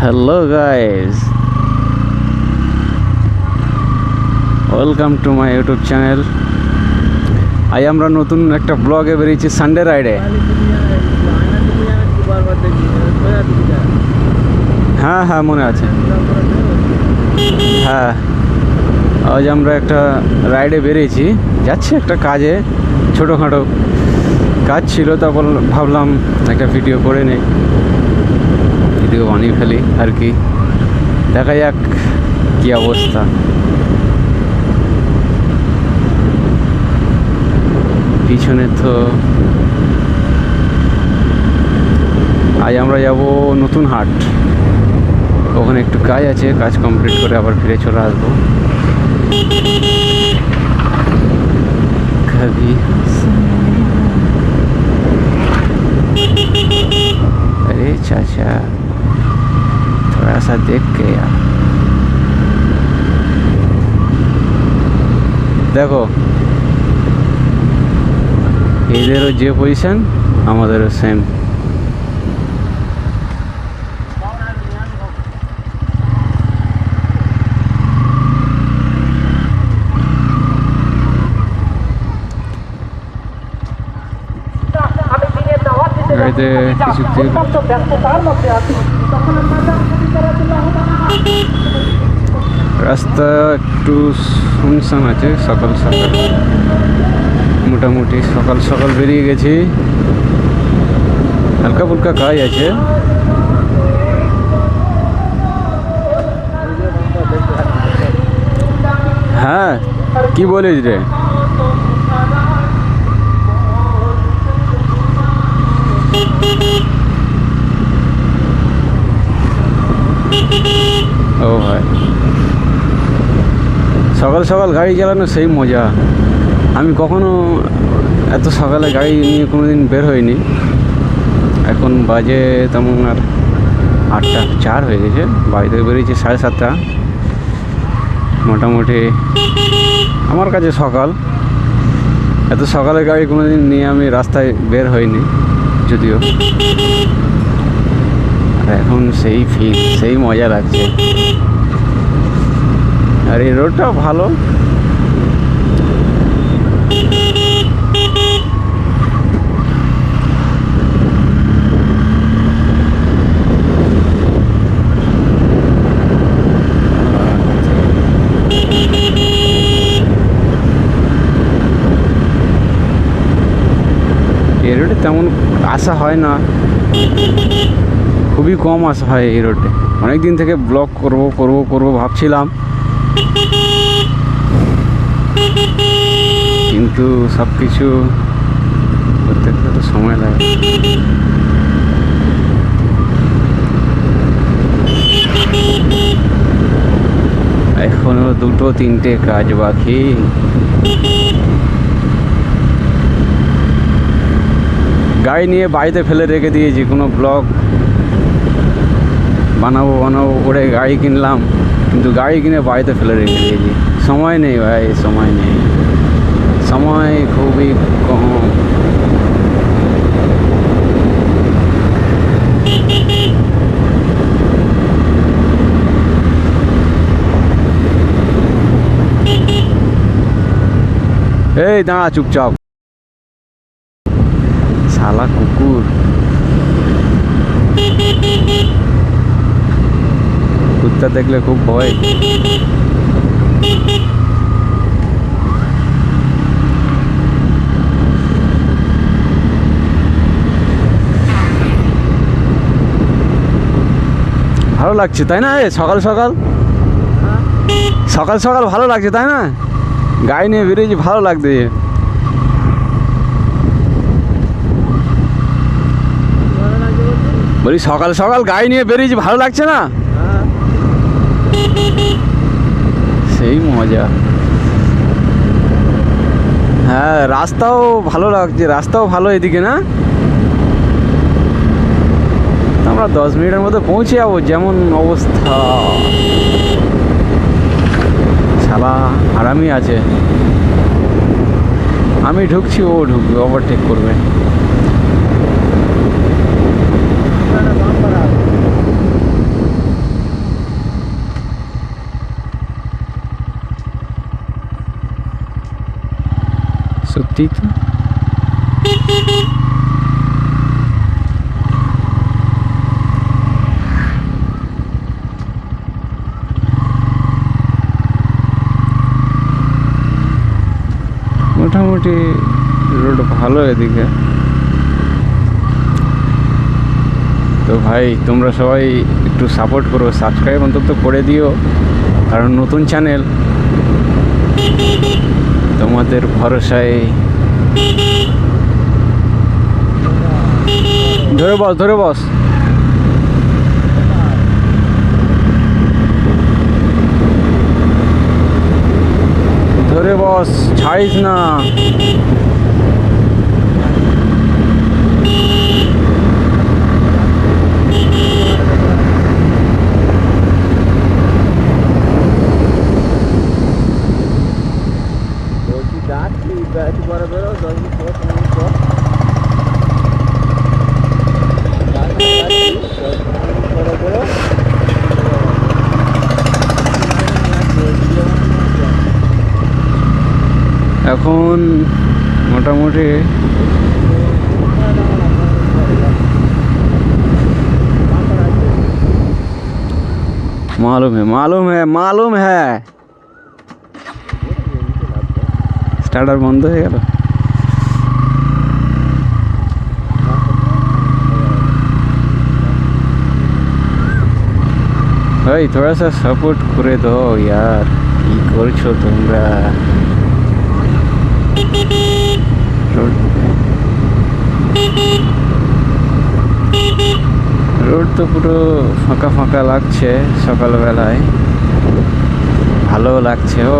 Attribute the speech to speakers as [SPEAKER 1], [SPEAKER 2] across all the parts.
[SPEAKER 1] Hello guys, welcome to my YouTube channel. আজ আমরা নতুন একটা ব্লগে বেরিয়েছি সানডে রাইডে। হ্যাঁ হ্যাঁ মনে আছে। হ্যাঁ, আজ আমরা একটা রাইডে বেরিয়েছি, যাচ্ছি একটা কাজে, ছোটোখাটো কাজ ছিল, তারপর ভাবলাম একটা ভিডিও করে নেই, ভিডিও বানিয়ে ফেলি আর কি। দেখা যাক কী অবস্থা। পিছনে তো আজ আমরা যাব নতুন হাট, ওখানে একটু কাজ আছে, কাজ কমপ্লিট করে আবার ফিরে চলে আসবো। कभी अरे चाचा थोड़ा सा देख के यार, দেখো এদেরও যে পজিশন আমাদেরও সেম। গাড়িতে কিছু তেল, রাস্তা একটু শুনশান আছে। সকাল সকাল মোটামুটি সকাল সকাল বেরিয়ে গেছি, হালকা ফুলকা কাজ আছে। হ্যাঁ কি বলিস রে? ও ভাই, সকাল সকাল গাড়ি চালানো সেই মজা। আমি কখনো এত সকালে গাড়ি নিয়ে কোনো দিন বের হইনি। এখন বাজে তেমন আর 8:04 হয়ে গেছে, বাড়ি থেকে বেরিয়েছি 7:30। মোটামুটি আমার কাছে সকাল, এত সকালে গাড়ি কোনো দিন নিয়ে আমি রাস্তায় বের হইনি যদিও। আর এখন সেই ফিল, সেই মজা লাগছে। আর এই রোডটাও ভালো। এই রোডে তেমন আসা হয় না, খুবই কম আসা হয় এই রোডে। অনেক দিন থেকে ব্লগ করব ভাবছিলাম, কিন্তু সব কিছু করতে তো সময় লাগে। এখনো 2-3টে কাজ বাকি। গাড়ি নিয়ে বাড়িতে ফেলে রেখে দিয়েছি, কোনো ব্লগ বানাবো করে গাড়ি কিনলাম, কিন্তু গাড়ি কিনে বাড়িতে ফেলে রেখে দিয়েছি। সময় নেই ভাই, সময় নেই, সময় খুবই কম। এই দাঁড়া চুপচাপ, শালা কুকুর। কুত্তা দেখলে খুব ভয়। ভালো লাগছে তাই না? সকাল সকাল সকাল সকাল ভালো লাগছে তাই না? গাড়ি নিয়ে বেরিয়েছি, ভালো লাগছে। বলি সকাল সকাল গাড়ি নিয়ে বেরিয়েছি, ভালো লাগছে না? সেই মজা। হ্যাঁ রাস্তাও ভালো লাগছে, রাস্তাও ভালো এদিকে না? আমরা 10 মিনিটের মধ্যে পৌঁছে যাবো, যেমন অবস্থা। শালা আরামই আছে। আমি ঢুকছি, ও ঢুকবে, ওভারটেক করবে। সত্যি তো মোটামুটি রোড ভালো এদিকে। তো ভাই তোমরা সবাই একটু সাপোর্ট করো, সাবস্ক্রাইব অন্তত করে দিও, কারণ নতুন চ্যানেল, তোমাদের ভরসায়। ধরে বস, ধরে বস। ধরে বস, ছাড়িস না। এখন মোটামুটি मालूम है स्टार्टर बंद हो गया। भाई थोड़ा सा सपोर्ट करे दो यार, की करछो তোমরা। রোড তো পুরো ফাঁকা ফাঁকা লাগছে সকালবেলায়, ভালো লাগছে। ও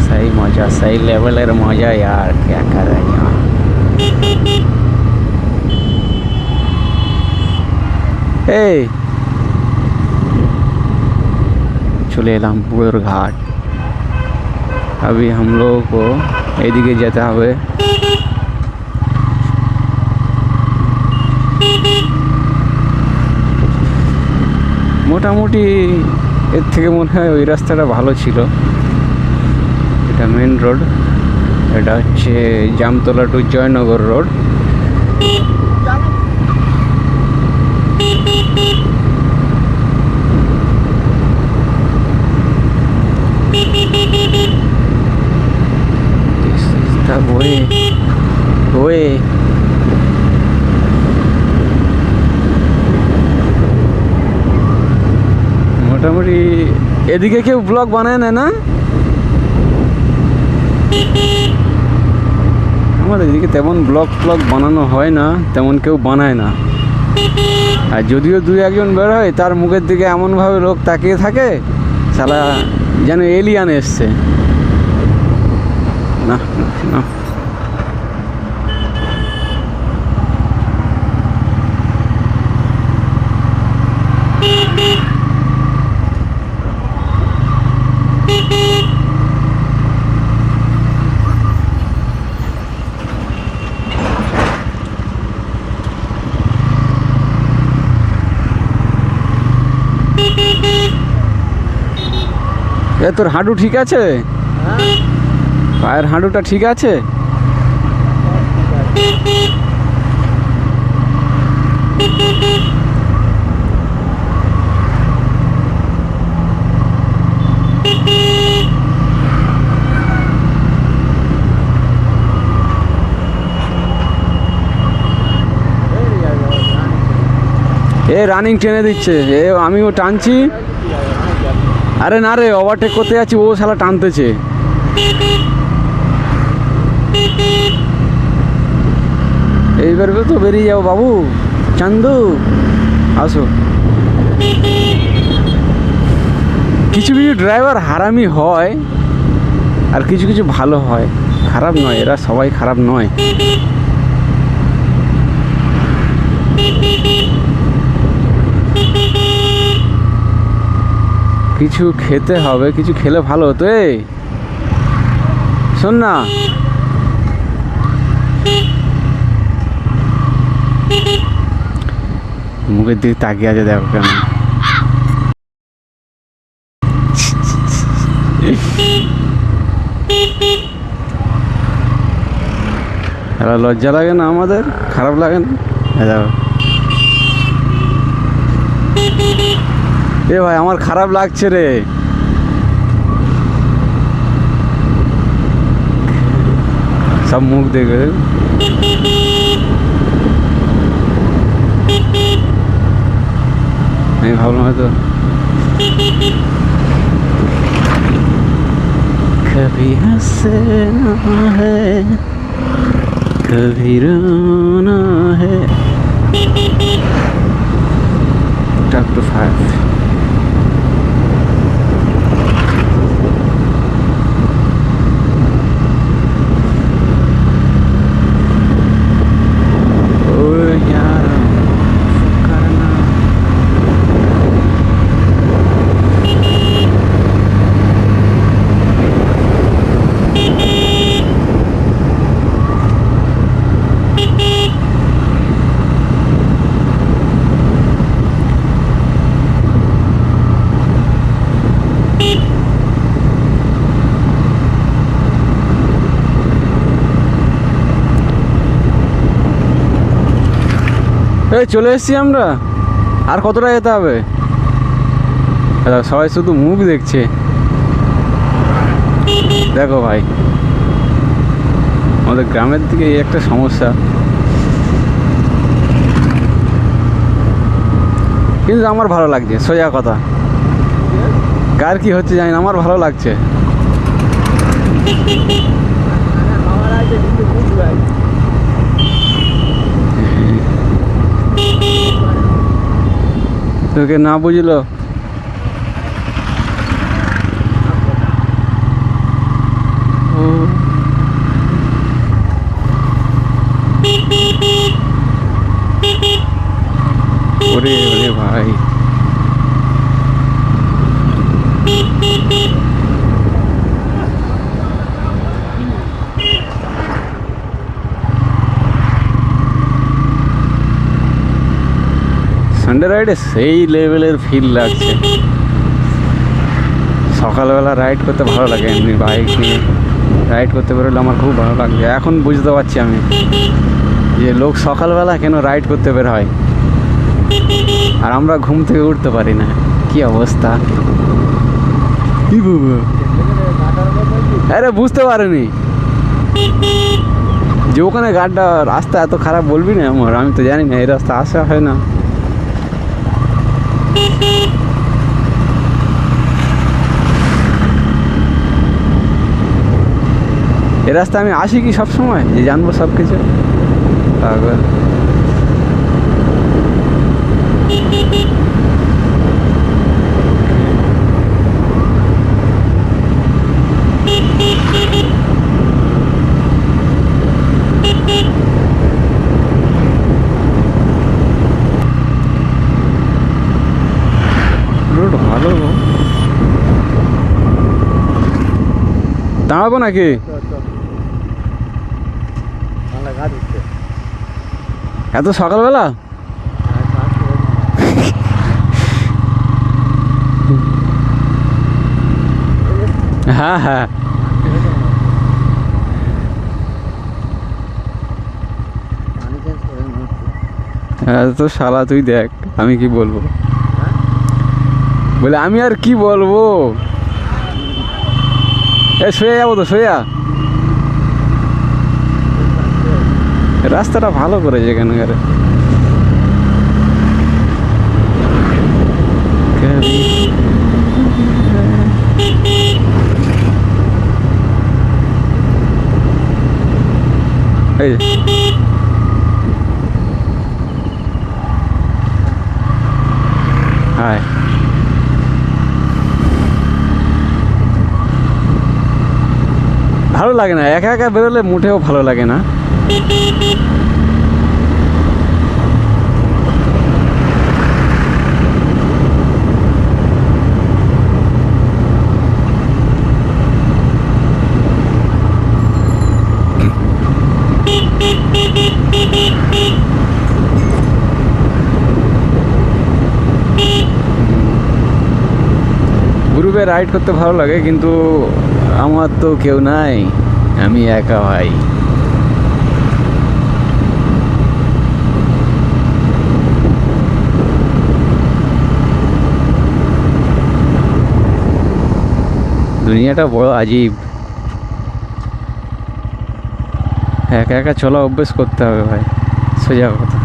[SPEAKER 1] सही मजा, सही लेवलेर मजा यार, क्या कर रहे हैं यार। এই চলে এলাম পুরোর ঘাট। अभी हम लोगों को এদিকে যেতে হবে। মোটামুটি এর থেকে মনে হয় ওই রাস্তাটা ভালো ছিল। এটা মেন রোড, এটা হচ্ছে জামতলা টু জয়নগর রোড। মোটামুটি এদিকে কেউ ব্লগ বানায় না? আমার এদিকে তেমন ব্লগ বানানো হয় না, তেমন কেউ বানায় না। আর যদিও দুই একজন বের হয়, তার মুখের দিকে এমনভাবে লোক তাকিয়ে থাকে শালা যেন এলিয়ান এসছে। না না এ তোর হাঁটু ঠিক আছে? পায়ের হাঁটুটা ঠিক আছে? এ রানিং টেনে দিচ্ছে, এ আমিও টানছি। আরে না রে, ওভারটেক করতে যাচ্ছি, ও শালা টানতেছে। এইবার তো বেরিয়ে যাও বাবু। চান্দু আসো। কিছু কিছু ড্রাইভার হারামি হয়, আর কিছু কিছু ভালো হয়, খারাপ নয়, এরা সবাই খারাপ নয়। কিছু খেতে হবে, কিছু খেলে ভালো হতো। শোন না, মুখের দিকে তাকিয়ে আছে, দেখো কেন। লজ্জা লাগে না আমাদের? খারাপ লাগে না? দেখো এ ভাই, আমার খারাপ লাগছে রে। সব মুখ দেখে আমি ভাবলাম হয়তো कभी हंसना है कभी रोना है। Chapter 5. এই চলে এসেছি আমরা, আর কতটা যেতে হবে? সবাই শুধু মুখ দেখছে। দেখো ভাই, আমাদের গ্রামের দিকে এই একটা সমস্যা, কিন্তু আমার ভালো লাগছে, সোজা কথা। কার কি হচ্ছে জানি না, আমার ভালো লাগছে। তোকে না বুঝলো, ওরে ওরে ভাই, সানডে রাইডে সেই লেভেলের ফিল লাগছে। সকালবেলা রাইড করতে ভালো লাগে, এমনি বাইক নিয়ে রাইড করতে বেরোলে আমার খুব ভালো লাগছে। এখন বুঝতে পারছি আমি যে লোক সকালবেলা কেন রাইড করতে বের হয়, আর আমরা ঘুম থেকে উঠতে পারি না। কি অবস্থা! আরে বুঝতে পারিনি যে ওখানে গাড়িটা রাস্তা এত খারাপ, বলবি না আমার, আমি তো জানি না এই রাস্তা আসা হয় না। এ রাস্তা আমি আসি কি সব সময় যে জানবো সব কিছু? পাগল। রোড ভালো, দাঁড়াবো নাকি? এত সকালবেলা? হ্যাঁ হ্যাঁ, হ্যাঁ তো শালা তুই দেখ, আমি কি বলবো? বলে আমি আর কি বলবো? এ শুয়ে যাবো তো, শুয়ে যা। রাস্তাটা ভালো করেছে এখানকার। এই হায়, ভালো লাগে না একা একা বেরোলে, মোটেও ভালো লাগে না। গ্রুপে রাইড করতে ভালো লাগে, কিন্তু আমার তো কেউ নাই, আমি একা ভাই। দুনিয়াটা বড় আজীব, একা একা চলা অভ্যেস করতে হবে ভাই, সোজা কথা।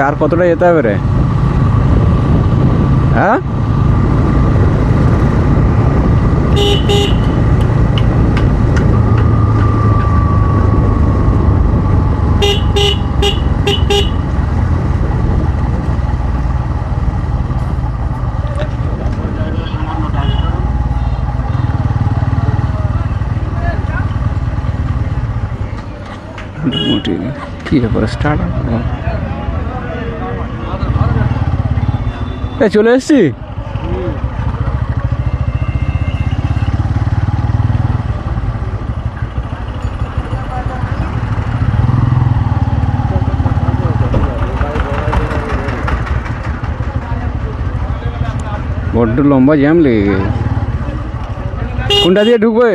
[SPEAKER 1] আর কতটা যেতে হবে রে? হ্যাঁ, মোটামুটি কি ব্যাপার, স্টার্ট চলে এসছি। বড্ড লম্বা জ্যাম লেগে গেছে। কোনটা দিয়ে ঢুকবে?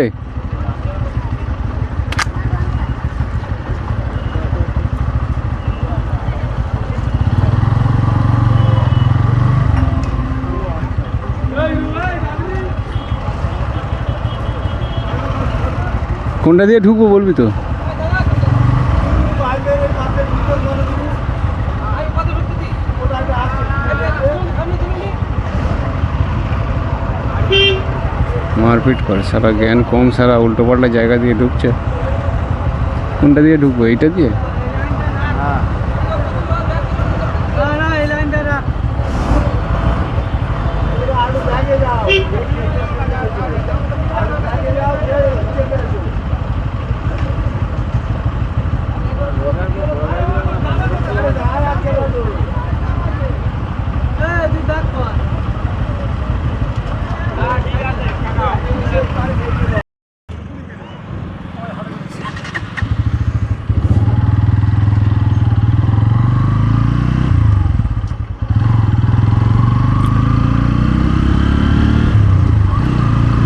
[SPEAKER 1] কোনটা দিয়ে ঢুকবো বলবি তো? মারপিট করে সারা, জ্ঞান কম সারা, উল্টো পাল্টা জায়গা দিয়ে ঢুকছে। কোনটা দিয়ে ঢুকবো? এইটা দিয়ে?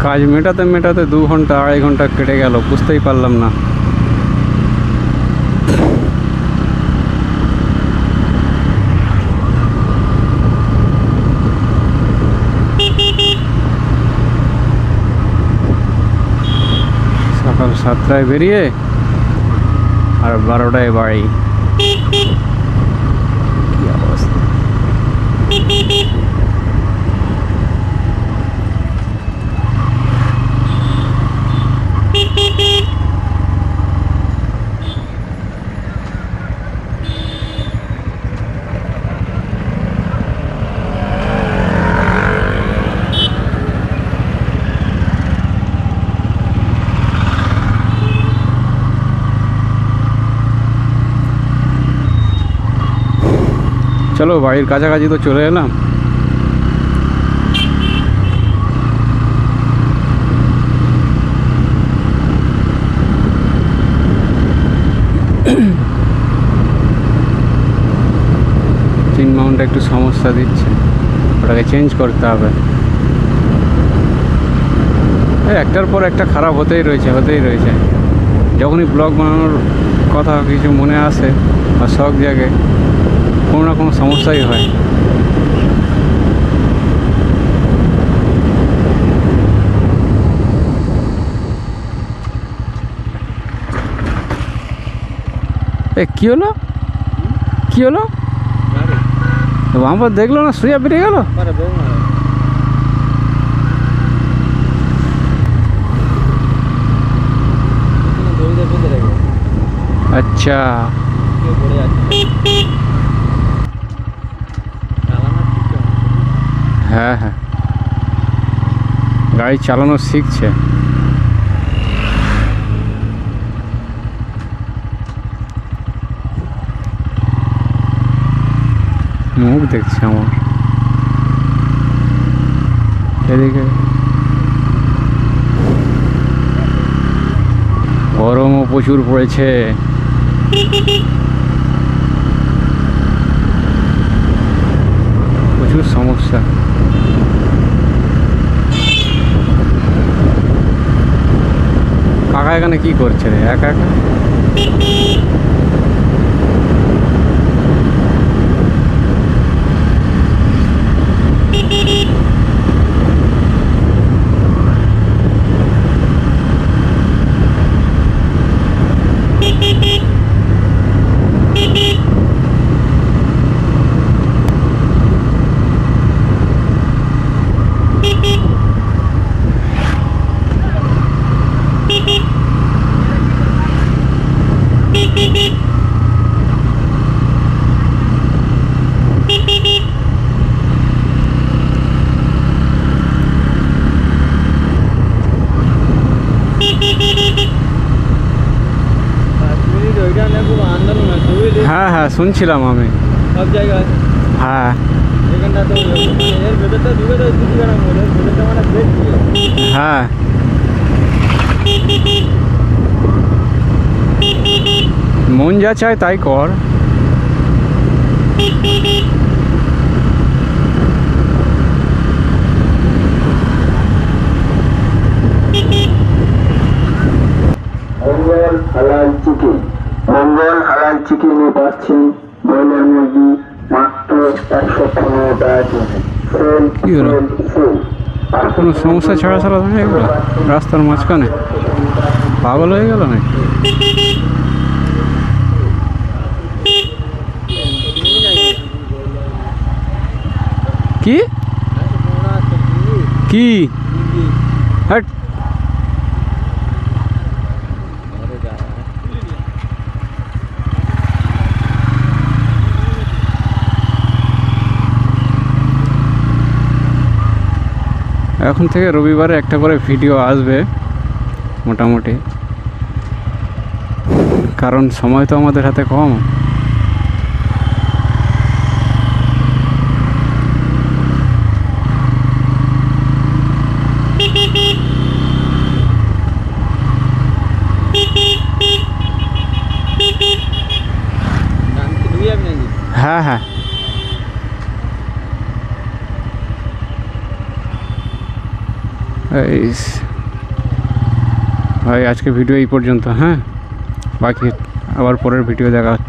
[SPEAKER 1] কাজ মেটাতে মেটাতে 2 ঘন্টা 2.5 ঘন্টা কেটে গেল, বুঝতেই পারলাম না। সকাল 7টায় বেরিয়ে আর 12টায় বাড়ি, কি অবস্থা। চলো বাড়ির কাছাকাছি তো চলে এলাম। চিন মাউন্টটা একটু সমস্যা দিচ্ছে, ওটাকে চেঞ্জ করতে হবে। একটার পর একটা খারাপ হতেই রয়েছে। যখনই ব্লগ বানানোর কথা কিছু মনে আসে বা শখ জাগে, কোনো না কোনো সমস্যাই হয়। কি হলো? বাম্পার দেখলো না, শুয়ে বেরিয়ে গেল। আচ্ছা,
[SPEAKER 2] পড়ে যাচ্ছে। চালানো ঠিক আছে।
[SPEAKER 1] হ্যাঁ হ্যাঁ, গাড়ি চালানো শিখছে। মুখ দেখছে আমার এদিকে। গরমও প্রচুর পড়েছে। প্রচুর সমস্যা। কাকা এখানে কি করছে রে একা একা?
[SPEAKER 2] কাশ্মীরি ওইটা না খুব আন্দোলন আছে বুঝলি?
[SPEAKER 1] হ্যাঁ হ্যাঁ, শুনছিলাম আমি।
[SPEAKER 2] সব জায়গায়
[SPEAKER 1] হ্যাঁ
[SPEAKER 2] এখানটা তো এর ভেতরটা ঢুকে তো কিছু কেন বলে ভেতরটা মানে দেখছি।
[SPEAKER 1] হ্যাঁ, মন যা চায় তাই কর।
[SPEAKER 3] মঙ্গল হালাল চিকেন, মঙ্গল হালাল চিকেনে পাচ্ছেন ব্রয়লার মুরগি মাত্র 115 টাকা কেজি। সেল
[SPEAKER 1] কি হলো?
[SPEAKER 3] Sale sale.
[SPEAKER 1] কোনো সমস্যা ছাড়া চালাতো না এগুলো রাস্তার মাঝখানে? পাগল হয়ে গেল না? কি কি হ্যাট, এখন থেকে রবিবারে একটা করে ভিডিও আসবে মোটামুটি, কারণ সময় তো আমাদের হাতে কম। হ্যাঁ হ্যাঁ, ভাই আজকে ভিডিও এই পর্যন্ত। হ্যাঁ, বাকি আবার পরের ভিডিও দেখা হচ্ছে।